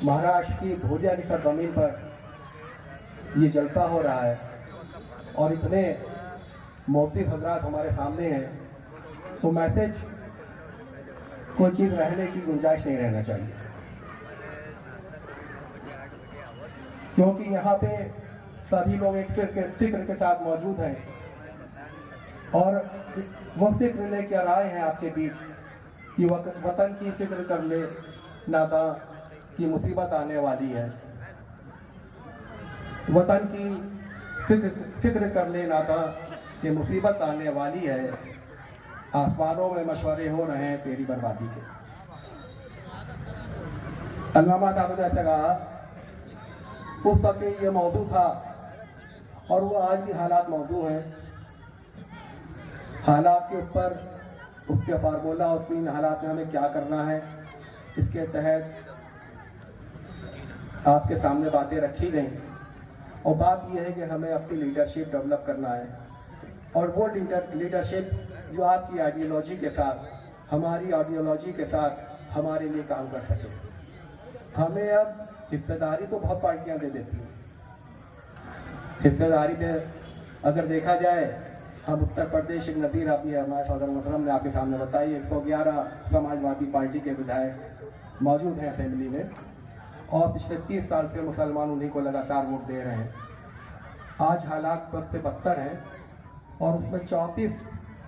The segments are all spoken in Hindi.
महाराष्ट्र की धोलिया की सरजमीन पर ये जलसा हो रहा है और इतने मौसी हजरात हमारे सामने हैं, तो मैसेज कोई चीज़ रहने की गुंजाइश नहीं रहना चाहिए, क्योंकि यहाँ पे सभी लोग एक फिक्र के साथ मौजूद हैं और वो फिक्र लेकर आए हैं आपके बीच कि वतन की फिक्र कर ले नाता की मुसीबत आने वाली है। वतन की फिक्र कर ले नाता कि मुसीबत आने वाली है। आसमानों में मशवरे हो रहे हैं तेरी बर्बादी के। अल्लामा साहब ने ऐसा कहा, उस वक्त ये मौजू था और वो आज भी हालात मौजू हैं। हालात के ऊपर उसके फार्मूला और तीन हालात में हमें क्या करना है, इसके तहत आपके सामने बातें रखी गई और बात यह है कि हमें अपनी लीडरशिप डेवलप करना है और वो लीडरशिप जो आपकी आइडियोलॉजी के साथ, हमारी आइडियोलॉजी के साथ हमारे लिए काम कर सके। हमें अब हिस्सेदारी तो बहुत पार्टियां दे देती हैं। हिस्सेदारी में अगर देखा जाए, हम उत्तर प्रदेश एक नज़ीर अभी हमारे सदर मुहतरम ने आपके सामने बताई, 111 समाजवादी पार्टी के विधायक मौजूद हैं असेंबली में और पिछले 30 साल से मुसलमान उन्हीं को लगातार वोट दे रहे हैं। आज हालात बद से बदतर हैं और उसमें 34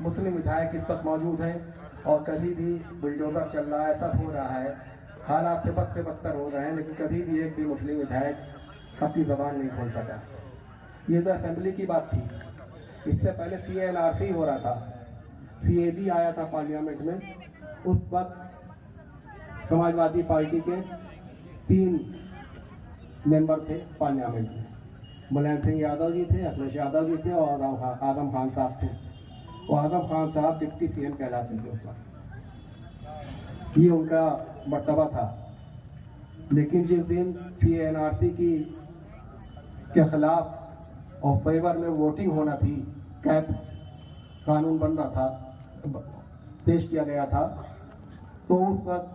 मुस्लिम विधायक इस वक्त मौजूद हैं और कभी भी बुलडोजर चल रहा है, सब हो रहा है, हालात से बदतर हो रहे हैं, लेकिन कभी भी एक भी मुस्लिम विधायक अपनी जबान नहीं खोल सका। ये तो असेंबली की बात थी। इससे पहले CNRC हो रहा था, CAB आया था पार्लियामेंट में। उस वक्त समाजवादी पार्टी के 3 मेंबर थे पार्लियामेंट में, मुलायम सिंह यादव जी थे, अखिलेश यादव जी थे और आजम खान साहब थे। वो आजम खान साहब डिप्टी CM कहलाते थे उस वक्त, ये उनका मर्तबा था। लेकिन जिस दिन CNRC के खिलाफ और फेवर में वोटिंग होना थी, कैप कानून बन रहा था, पेश किया गया था, तो उस वक्त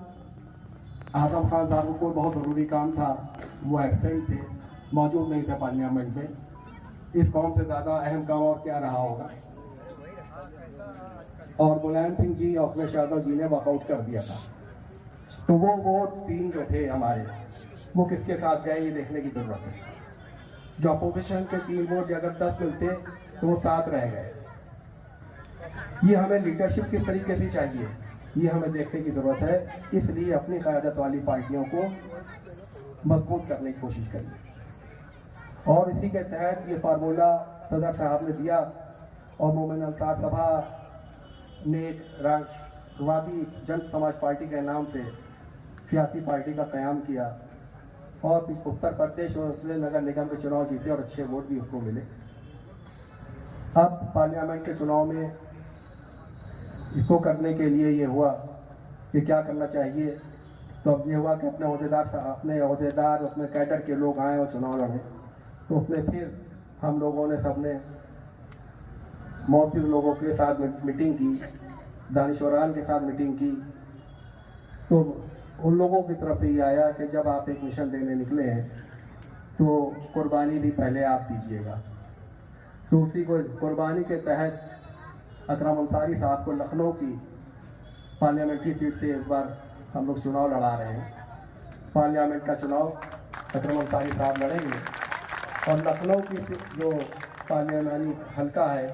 आजम खान साहब को बहुत ज़रूरी काम था, वो एब्सेंट थे, मौजूद नहीं थे पार्लियामेंट में। इस कौम से ज़्यादा अहम काम और क्या रहा होगा। और मुलायम सिंह जी और अखिलेश यादव जी ने वॉकआउट कर दिया था। तो वो वोट 3 जो थे हमारे, वो किसके साथ गए ये देखने की ज़रूरत है। जो अपोजिशन के 3 वोट अगर 10 मिलते तो वो 7 रह गए। ये हमें लीडरशिप किस तरीके से चाहिए, ये हमें देखने की ज़रूरत है। इसलिए अपनी क़यादत वाली पार्टियों को मजबूत करने की कोशिश करिए और इसी के तहत ये फार्मूला सदर साहब ने दिया और मोमिन अंसार सभा ने एक राष्ट्रवादी जन समाज पार्टी के नाम से सियासी पार्टी का क़याम किया और उत्तर प्रदेश और उसने नगर निगम के चुनाव जीते और अच्छे वोट भी उसको मिले। अब पार्लियामेंट के चुनाव में इसको करने के लिए ये हुआ कि क्या करना चाहिए, तो अब ये हुआ कि अपने अहदेदार अपने कैडर के लोग आए और चुनाव लड़े। तो उसमें फिर हम लोगों ने सबने मौजूद लोगों के साथ मीटिंग की, दानिशवरान के साथ मीटिंग की। तो उन लोगों की तरफ से ये आया कि जब आप एक मिशन देने निकले हैं तो कुर्बानी भी पहले आप दीजिएगा। तो उसी को कुर्बानी के तहत अकरम अंसारी साहब को लखनऊ की पार्लियामेंट्री सीट से इस बार हम लोग चुनाव लड़ा रहे हैं। पार्लियामेंट का चुनाव अकरम अंसारी साहब लड़ेंगे और लखनऊ की जो पार्लियामेंट्री हल्का है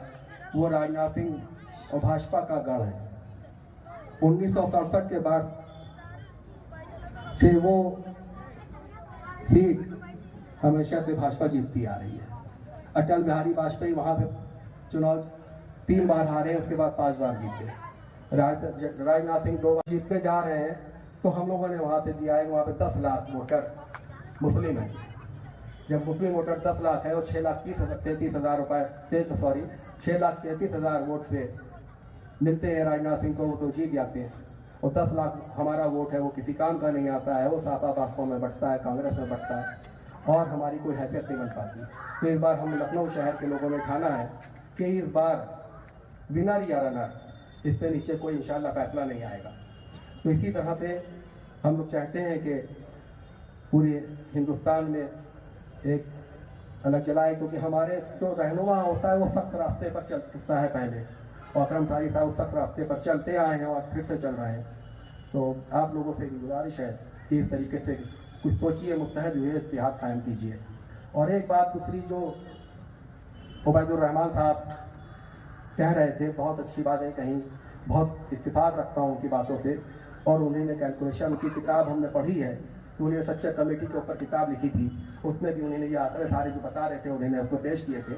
वो राजनाथ सिंह और भाजपा का गढ़ है। 1967 के बाद से वो सीट हमेशा से भाजपा जीतती आ रही है। अटल बिहारी वाजपेयी वहाँ पे चुनाव 3 बार हारे, उसके बाद 5 बार जीते। राजनाथ सिंह 2 बार जीतते जा रहे हैं। तो हम लोगों ने वहाँ पे दिया है, वहाँ पे 10 लाख वोटर मुस्लिम है। जब मुस्लिम वोटर 10 लाख है और 6,33,000 रुपये 6,33,000 वोट से मिलते हैं राजनाथ सिंह को, वो तो जीत जाते हैं। और 10 लाख हमारा वोट है, वो किसी काम का नहीं आता है, वो सापा बास्तों में बढ़ता है, कांग्रेस में बढ़ता है और हमारी कोई हैसियत नहीं बन पाती। तो इस बार हम लखनऊ शहर के लोगों ने ठाना है कि इस बार विनर या रनर, इससे नीचे कोई इंशाल्लाह फैसला नहीं आएगा। तो इसी तरह से हम लोग चाहते हैं कि पूरे हिंदुस्तान में एक अलग चलाए, क्योंकि हमारे जो रहनुमा होता है वो सख्त रास्ते पर चलता है पहले, और अकरम सारी साहब उस सख्त रास्ते पर चलते आए हैं और फिर से चल रहे हैं। तो आप लोगों से भी गुजारिश है कि इस तरीके से कुछ सोचिए, मुत्तहद हुए इत्तेहाद कायम कीजिए। और एक बात दूसरी जो उबैदुर्रहमान साहब कह रहे थे, बहुत अच्छी बात है, कहीं बहुत इत्तेफाक रखता हूँ उनकी बातों से। और उन्होंने कैलकुलेशन, उनकी किताब हमने पढ़ी है, तो उन्होंने सच्चा कमेटी के ऊपर किताब लिखी थी, उसमें भी उन्होंने ये आंकड़े सारे जो बता रहे थे उन्होंने उसको पेश किए थे।